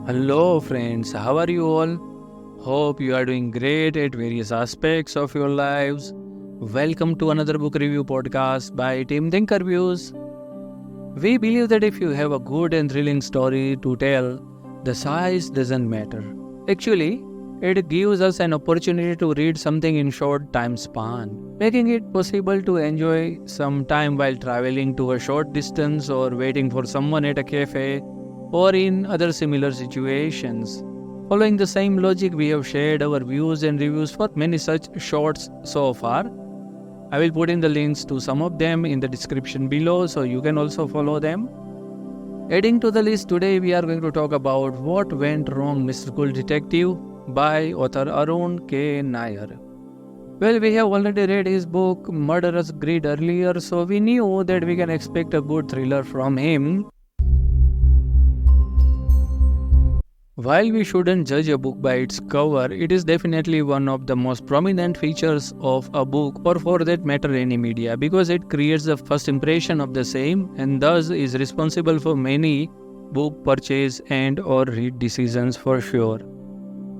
Hello friends, how are you all? Hope you are doing great at various aspects of your lives. Welcome to another book review podcast by Team ThinkerViews. We believe that if you have a good and thrilling story to tell, the size doesn't matter. Actually, it gives us an opportunity to read something in short time span, making it possible to enjoy some time while traveling to a short distance or waiting for someone at a cafe or in other similar situations. Following the same logic, we have shared our views and reviews for many such shorts so far. I will put in the links to some of them in the description below so you can also follow them. Adding to the list, today we are going to talk about What Went Wrong, Mr. Cool Detective by author Arun K Naiir. Well, we have already read his book Murderous Greed earlier, so we knew that we can expect a good thriller from him. While we shouldn't judge a book by its cover, it is definitely one of the most prominent features of a book, or for that matter any media, because it creates the first impression of the same and thus is responsible for many book purchase and or read decisions for sure.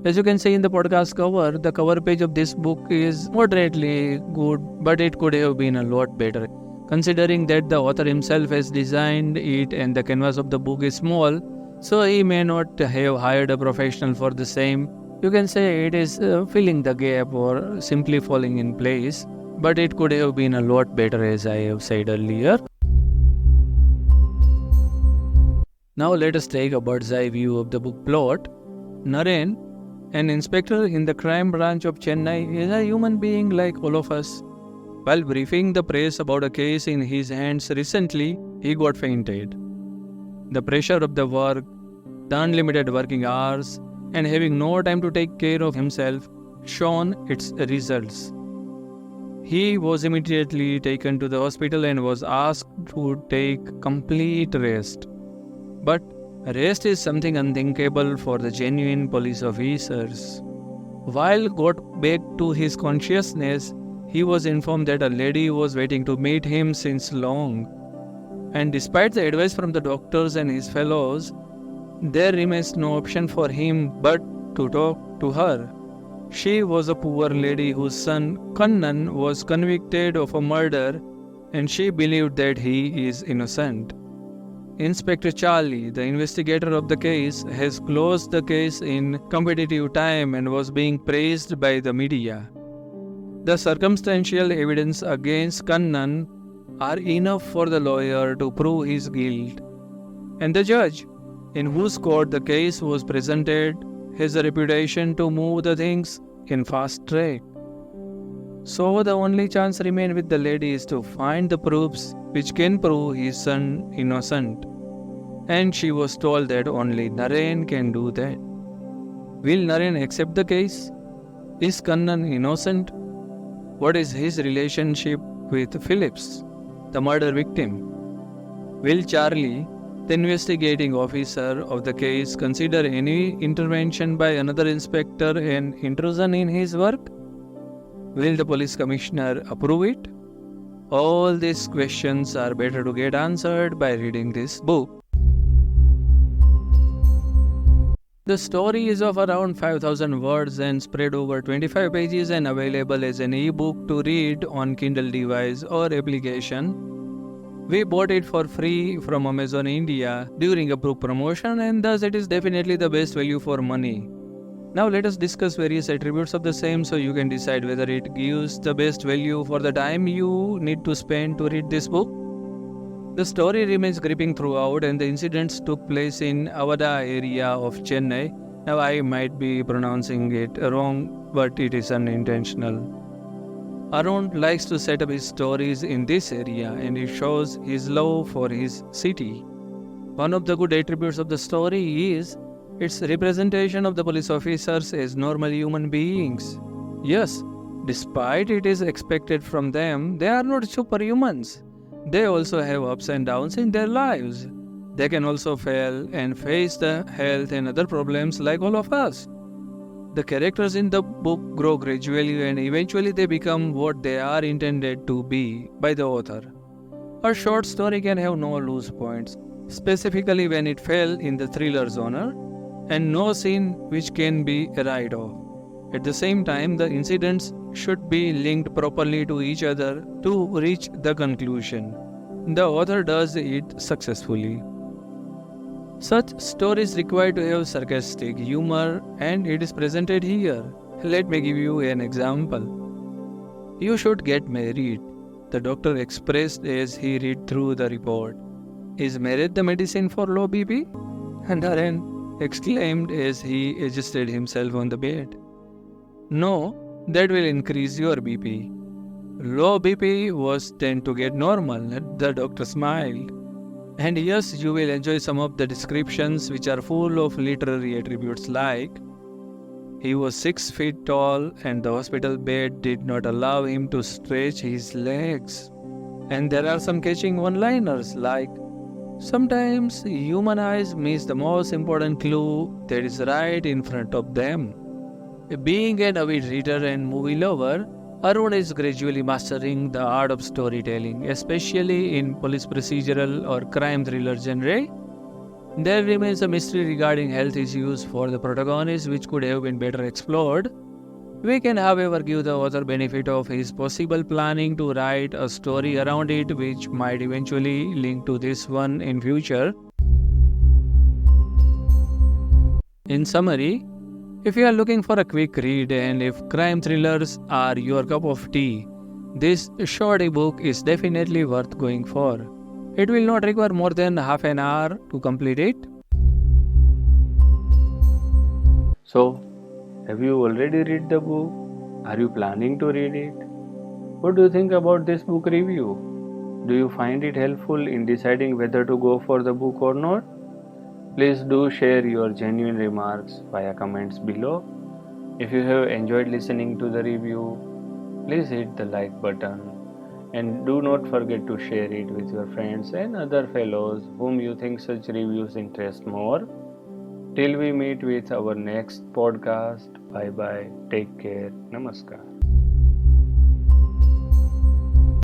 As you can see in the podcast cover, the cover page of this book is moderately good, but it could have been a lot better. Considering that the author himself has designed it and the canvas of the book is small, so he may not have hired a professional for the same. You can say it is filling the gap or simply falling in place, but it could have been a lot better, as I have said earlier. Now let us take a bird's eye view of the book plot. Naren, an inspector in the crime branch of Chennai, is a human being like all of us. While briefing the press about a case in his hands recently, he got fainted. The pressure of the work, the unlimited working hours, and having no time to take care of himself shown its results. He was immediately taken to the hospital and was asked to take complete rest. But rest is something unthinkable for the genuine police officers. While got back to his consciousness, he was informed that a lady was waiting to meet him since long. And despite the advice from the doctors and his fellows, there remains no option for him but to talk to her. She was a poor lady whose son Kannan was convicted of a murder and she believed that he is innocent. Inspector Charlie, the investigator of the case, has closed the case in competitive time and was being praised by the media. The circumstantial evidence against Kannan are enough for the lawyer to prove his guilt. And the judge, in whose court the case was presented, has a reputation to move the things in fast track. So the only chance remains with the lady is to find the proofs which can prove his son innocent. And she was told that only Naren can do that. Will Naren accept the case? Is Kannan innocent? What is his relationship with Phillips, the murder victim? Will Charlie, the investigating officer of the case, consider any intervention by another inspector an intrusion in his work? Will the police commissioner approve it? All these questions are better to get answered by reading this book. The story is of around 5,000 words and spread over 25 pages and available as an e-book to read on Kindle device or application. We bought it for free from Amazon India during a book promotion and thus it is definitely the best value for money. Now let us discuss various attributes of the same so you can decide whether it gives the best value for the time you need to spend to read this book. The story remains gripping throughout and the incidents took place in Avada area of Chennai. Now I might be pronouncing it wrong, but it is unintentional. Arun likes to set up his stories in this area and it shows his love for his city. One of the good attributes of the story is its representation of the police officers as normal human beings. Yes, despite it is expected from them, they are not superhumans. They also have ups and downs in their lives. They can also fail and face the health and other problems like all of us. The characters in the book grow gradually and eventually they become what they are intended to be by the author. A short story can have no loose points, specifically when it fell in the thriller genre. and no scene which can be a write-off. At the same time, the incidents should be linked properly to each other to reach the conclusion. The author does it successfully. Such stories require to have sarcastic humor, and it is presented here. Let me give you an example. You should get married, the doctor expressed as he read through the report. Is marriage the medicine for low BP? And Arun exclaimed as he adjusted himself on the bed. No, that will increase your BP. Low BP was tend to get normal, the doctor smiled. And yes, you will enjoy some of the descriptions which are full of literary attributes like he was 6 feet tall and the hospital bed did not allow him to stretch his legs. And there are some catching one-liners like sometimes human eyes miss the most important clue that is right in front of them. Being an avid reader and movie lover, Arun is gradually mastering the art of storytelling, especially in police procedural or crime thriller genre. There remains a mystery regarding health issues for the protagonist which could have been better explored. We can, however, give the author benefit of his possible planning to write a story around it which might eventually link to this one in future. In summary, if you are looking for a quick read and if crime thrillers are your cup of tea, this short ebook is definitely worth going for. It will not require more than half an hour to complete it. So, have you already read the book? Are you planning to read it? What do you think about this book review? Do you find it helpful in deciding whether to go for the book or not? Please do share your genuine remarks via comments below. If you have enjoyed listening to the review, please hit the like button and do not forget to share it with your friends and other fellows whom you think such reviews interest more. Till we meet with our next podcast, bye bye, take care, namaskar.